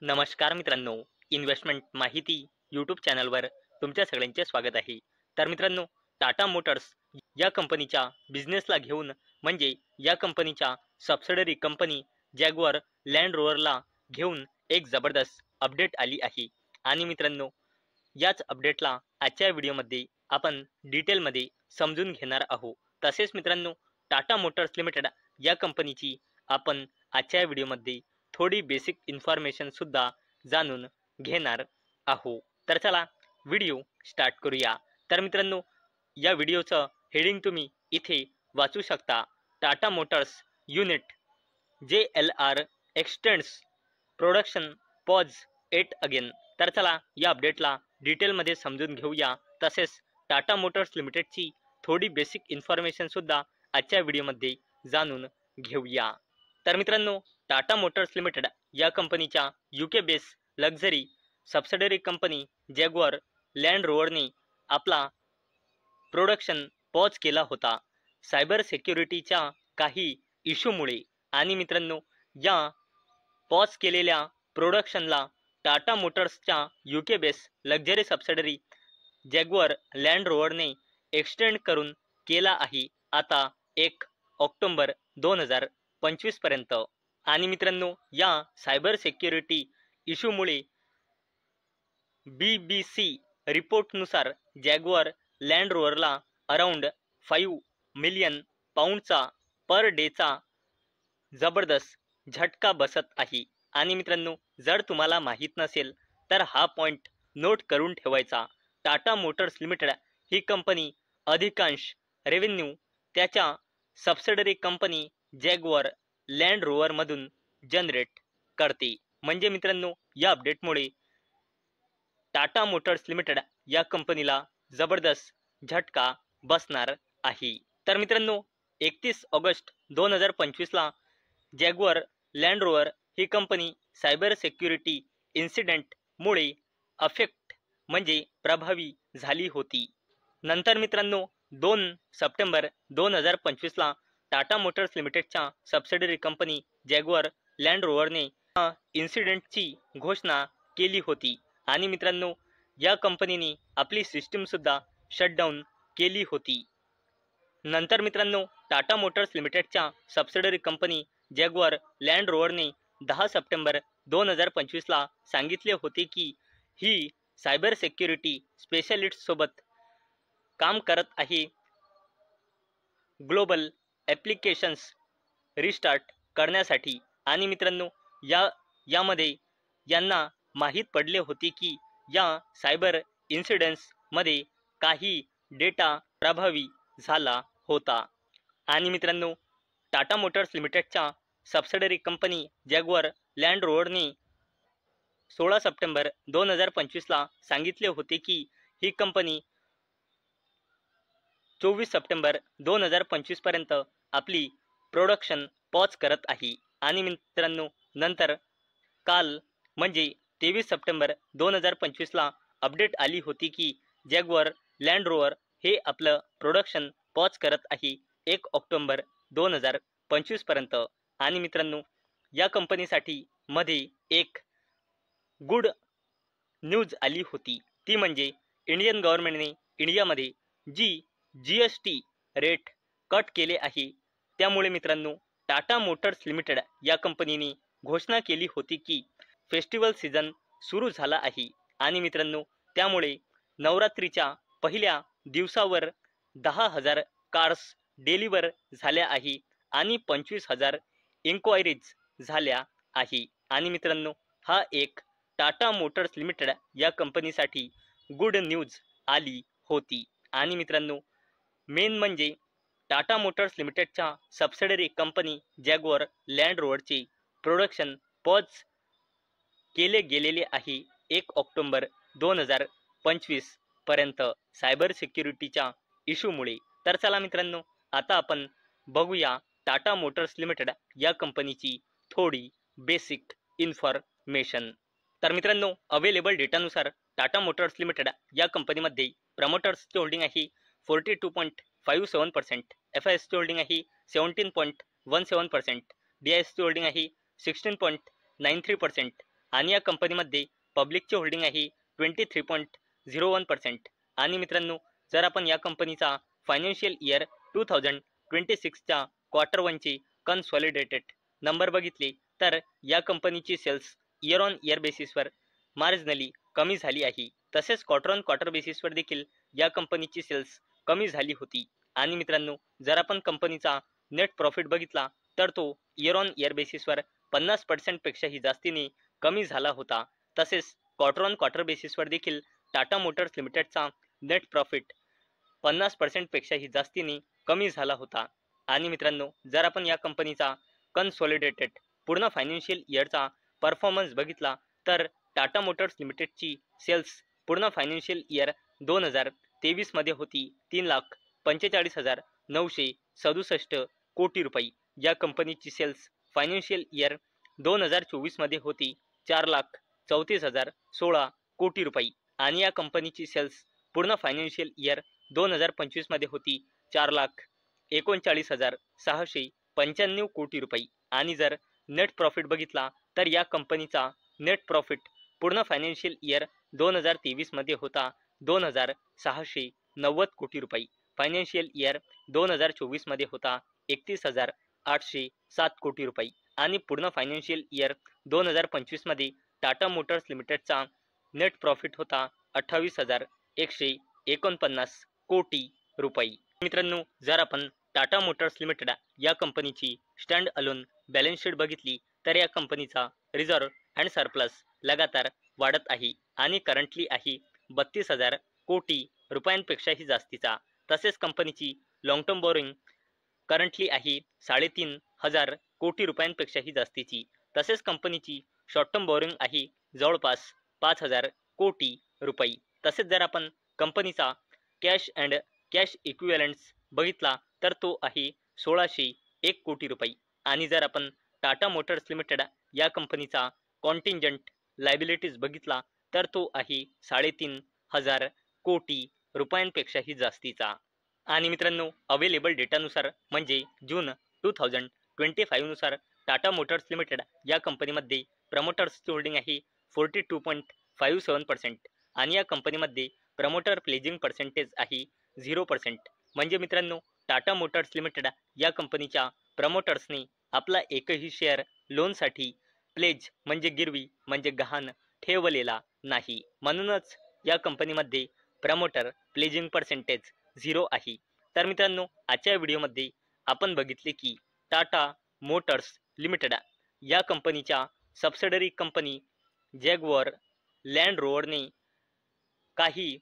नमस्कार मित्रांनो, इन्व्हेस्टमेंट माहिती यूट्यूब चॅनलवर तुमच्या सगळ्यांचे स्वागत आहे. तर मित्रांनो, टाटा मोटर्स या कंपनीच्या बिझनेसला घेऊन म्हणजे या कंपनीच्या सबसिडरी कंपनी जॅग्वार लँड रोवरला घेऊन एक जबरदस्त अपडेट आली आहे. आणि मित्रांनो, याच अपडेटला आजच्या व्हिडिओमध्ये आपण डिटेलमध्ये समजून घेणार आहोत. तसेच मित्रांनो, टाटा मोटर्स लिमिटेड या कंपनीची आपण आजच्या व्हिडिओमध्ये थोडी बेसिक इन्फॉर्मेशन सुद्धा जाणून घेणार आहोत. तर चला व्हिडिओ स्टार्ट करूया. तर मित्रांनो, या व्हिडिओचं हेडिंग तुम्ही इथे वाचू शकता. Tata motors unit JLR extends production pause at again. तर चला या अपडेटला डिटेलमध्ये समजून घेऊया. तसेच टाटा मोटर्स लिमिटेडची थोडी बेसिक इन्फॉर्मेशन सुद्धा आजच्या व्हिडिओमध्ये जाणून घेऊया. तर मित्रांनो, टाटा मोटर्स लिमिटेड या कंपनीच्या UK base luxury subsidiary company Jaguar Land रोवरने आपला प्रोडक्शन पॉज केला होता सायबर सिक्युरिटीच्या काही इश्यूमुळे. आणि मित्रांनो, या पॉज केलेल्या प्रोडक्शनला टाटा मोटर्सच्या UK base luxury subsidiary Jaguar Land रोवरने एक्सटेंड करून केला आहे आता 1 ऑक्टोबर 2025 पर्यंत. आणि मित्रांनो, या सायबर सिक्युरिटी इश्यूमुळे BBC रिपोर्टनुसार जॅग्वार लँड रोवरला अराउंड 5 मिलियन पाऊंडचा पर डेचा जबरदस्त झटका बसत आहे. आणि मित्रांनो, जर तुम्हाला माहीत नसेल तर हा पॉईंट नोट करून ठेवायचा. टाटा मोटर्स लिमिटेड ही कंपनी अधिकांश रेव्हेन्यू त्याच्या सबसिडरी कंपनी जॅग्वार लँड रोवरमधून जनरेट करते. म्हणजे मित्रांनो, या अपडेटमुळे टाटा मोटर्स लिमिटेड या कंपनीला जबरदस्त झटका बसणार आहे. तर मित्रांनो, 31 ऑगस्ट 2025ला जॅग्वार लँड रोवर ही कंपनी सायबर सिक्युरिटी इन्सिडेंटमुळे अफेक्ट म्हणजे प्रभावी झाली होती. नंतर मित्रांनो, 2 सप्टेंबर 2025ला टाटा मोटर्स लिमिटेडच्या सबसिडरी कंपनी जॅग्वार लँड रोवरने इन्सिडेंटची घोषणा केली होती. आणि मित्रांनो, या कंपनीने आपली सिस्टीम सुद्धा शटडाऊन केली होती. नंतर मित्रांनो, टाटा मोटर्स लिमिटेडच्या सबसिडरी कंपनी जॅग्वार लँड रोवरने 10 सप्टेंबर 2025ला सांगितले होते की ही सायबर सिक्युरिटी स्पेशलिस्ट सोबत काम करत आहे ग्लोबल ॲप्लिकेशन्स रिस्टार्ट करण्यासाठी. आणि मित्रांनो, यामध्ये यांना माहीत पडले होते की या सायबर इन्सिडेंट्समध्ये काही डेटा प्रभावी झाला होता. आणि मित्रांनो, टाटा मोटर्स लिमिटेडच्या सबसिडरी कंपनी जॅग्वार लँड रोवरने 16 सप्टेंबर 2025ला सांगितले होते की ही कंपनी 24 सप्टेंबर 2025 पर्यंत आपली प्रोडक्शन पॉज करत आहे. आणि मित्रांनो, नंतर काल म्हणजे 23 सप्टेंबर 2025ला अपडेट आली होती की जॅग्वार लँड रोवर हे आपलं प्रोडक्शन पॉज करत आहे 1 ऑक्टोबर 2025 पर्यंत. आणि मित्रांनो, या कंपनीसाठी मध्ये एक गुड न्यूज आली होती. ती म्हणजे इंडियन गव्हर्नमेंटने इंडियामध्ये GST रेट कट केले आहे. त्यामुळे मित्रांनो, टाटा मोटर्स लिमिटेड या कंपनीने घोषणा केली होती की फेस्टिवल सीझन सुरू झाला आहे. आणि मित्रांनो, त्यामुळे नवरात्रीच्या पहिल्या दिवसावर 10,000 कार्स डिलिव्हर झाल्या आहे आणि 25,000 इन्क्वायरीज झाल्या आहे. आणि मित्रांनो, हा एक टाटा मोटर्स लिमिटेड या कंपनीसाठी गुड न्यूज आली होती. आणि मित्रांनो, मेन म्हणजे टाटा मोटर्स लिमिटेडच्या सबसिडरी कंपनी जॅग्वार लँड रोवरचे प्रोडक्शन पॉज केले गेलेले आहे 1 ऑक्टोबर 2025 पर्यंत सायबर सिक्युरिटीच्या इश्यूमुळे. तर चला मित्रांनो, आता आपण बघूया टाटा मोटर्स लिमिटेड या कंपनीची थोडी बेसिक इन्फॉर्मेशन. तर मित्रांनो, अवेलेबल डेटानुसार टाटा मोटर्स लिमिटेड या कंपनीमध्ये प्रमोटर्सची होल्डिंग आहे 42.57%, FISची होल्डिंग आहे 17.17%, DISची होल्डिंग आहे 16.93%, आणि या कंपनीमध्ये पब्लिकचे होल्डिंग आहे 23.01%. आणि मित्रांनो, जर आपण या कंपनीचा फायनान्शियल इयर 2026च्या क्वार्टर 1चे कन्सॉलिडेटेड नंबर बघितले तर या कंपनीची सेल्स इयर ऑन इयर बेसिसवर मार्जिनली कमी झाली आहे. तसेच क्वार्टर ऑन क्वार्टर बेसिसवर देखील या कंपनीची सेल्स कमी झाली होती. आणि मित्रांनो, जर आपण कंपनीचा नेट प्रॉफिट बघितला तर तो इयर ऑन इयर बेसिसवर 50% पेक्षाही जास्तीने कमी झाला होता. तसेच क्वार्टर ऑन क्वार्टर बेसिसवर देखील टाटा मोटर्स लिमिटेडचा नेट प्रॉफिट 50% पेक्षाही जास्तीने कमी झाला होता. आणि मित्रांनो, जर आपण या कंपनीचा कन्सॉलिडेटेड पूर्ण फायनान्शियल इयरचा परफॉर्मन्स बघितला तर टाटा मोटर्स लिमिटेडची सेल्स पूर्ण फायनान्शियल इयर 2023 मध्ये होती 3,45,967 कोटी रुपये. या कंपनीची सेल्स फायनान्शियल इयर 2024 मध्ये होती 4,34,016 कोटी रुपये. आणि या कंपनीची सेल्स पूर्ण फायनान्शियल इयर 2025 मध्ये होती 4,39,695 कोटी रुपये. आणि जर नेट प्रॉफिट बघितला तर या कंपनीचा नेट प्रॉफिट पूर्ण फायनान्शियल इयर 2023 मध्ये होता 2,690 कोटी रुपये. फायनान्शियल इयर 2024 मध्ये होता 31,807 कोटी रुपये. आणि पूर्ण फायनान्शियल इयर 2025 मध्ये टाटा मोटर्स लिमिटेडचा नेट प्रॉफिट होता 28,149 कोटी रुपये. मित्रांनो, जर आपण टाटा मोटर्स लिमिटेड या कंपनीची स्टँड अलोन बॅलन्स शीट बघितली तर या कंपनीचा रिझर्व्ह अँड सरप्लस लगातार वाढत आहे आणि करंटली आहे 32,000 कोटी रुपयांपेक्षाही जास्तीचा. तसेच कंपनीची लॉंग टर्म बोरिंग करंटली आहे 3,500 कोटी रुपयांपेक्षाही जास्तीची. तसेच कंपनीची शॉर्ट टर्म बोरिंग आहे जवळपास 5,000 कोटी रुपये. तसेच जर आपण कंपनीचा कॅश अँड कॅश इक्विव्हॅलंट्स बघितला तर तो आहे 1,601 कोटी रुपये. आणि जर आपण टाटा मोटर्स लिमिटेड या कंपनीचा कॉन्टिंजंट लायबिलिटीज बघितला तर तो आहे 3,500 कोटी रुपयांपेक्षाही जास्तीचा. आणि मित्रांनो, अवेलेबल डेटानुसार म्हणजे जून 2025 नुसार टाटा मोटर्स लिमिटेड या कंपनीमध्ये प्रमोटर्सची होल्डिंग आहे 42.57% आणि या कंपनीमध्ये प्रमोटर प्लेजिंग पर्सेंटेज आहे 0%. म्हणजे मित्रांनो, टाटा मोटर्स लिमिटेड या कंपनीच्या प्रमोटर्सने आपला एकही शेअर लोनसाठी प्लेज म्हणजे गिरवी म्हणजे गहाण ठेवलेला नाही. म्हणूनच या कंपनीमध्ये प्रमोटर प्लेजिंग पर्सेंटेज 0 आहे. तर मित्रांनो, आजच्या व्हिडिओमध्ये आपण बघितले की टाटा मोटर्स लिमिटेड या कंपनीच्या सबसिडरी कंपनी जॅग्वार लँड रोव्हरने काही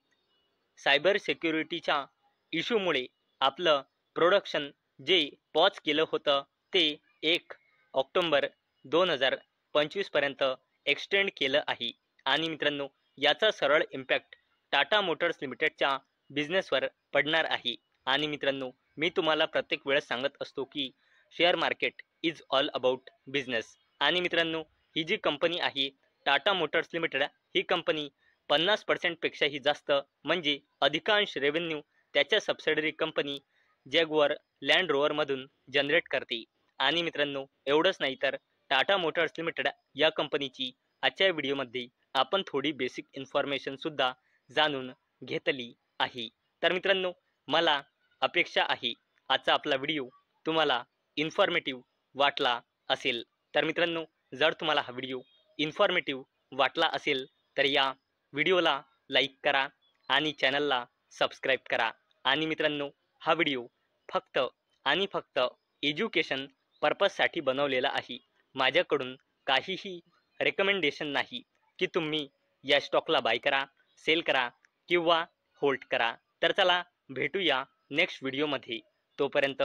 सायबर सिक्युरिटीच्या इश्यूमुळे आपलं प्रोडक्शन जे पॉज केलं होतं ते 1 ऑक्टोबर 2025 पर्यंत एक्सटेंड केलं आहे. आणि मित्रांनो, याचा सरळ इम्पॅक्ट टाटा मोटर्स लिमिटेडच्या बिझनेसवर पडणार आहे. आणि मित्रांनो, मी तुम्हाला प्रत्येक वेळेस सांगत असतो की share market is all about business. आणि मित्रांनो, ही जी कंपनी आहे टाटा मोटर्स लिमिटेड, ही कंपनी 50% पेक्षाही जास्त म्हणजे अधिकांश रेव्हेन्यू त्याच्या सबसिडरी कंपनी जॅग्वार लँड रोव्हरमधून जनरेट करते. आणि मित्रांनो, एवढंच नाही तर टाटा मोटर्स लिमिटेड या कंपनीची आजच्या व्हिडिओमध्ये आपण थोडी बेसिक इन्फॉर्मेशन सुद्धा जाणून घेतली आहे. तर मित्रांनो, मला अपेक्षा आहे आजचा आपला व्हिडिओ तुम्हाला इन्फॉर्मेटिव्ह वाटला असेल. तर मित्रांनो, जर तुम्हाला हा व्हिडिओ इन्फॉर्मेटिव्ह वाटला असेल तर या व्हिडिओला लाईक करा आणि चॅनलला सबस्क्राईब करा. आणि मित्रांनो, हा व्हिडिओ फक्त आणि फक्त एज्युकेशन पर्पजसाठी बनवलेला आहे. माझ्याकडून काहीही रेकमेंडेशन नाही की तुम्ही या स्टॉकला बाय करा, सेल करा किंवा होल्ड करा. तर चला भेटूया नेक्स्ट व्हिडिओमध्ये. तोपर्यंत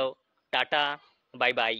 टाटा, बाय बाय.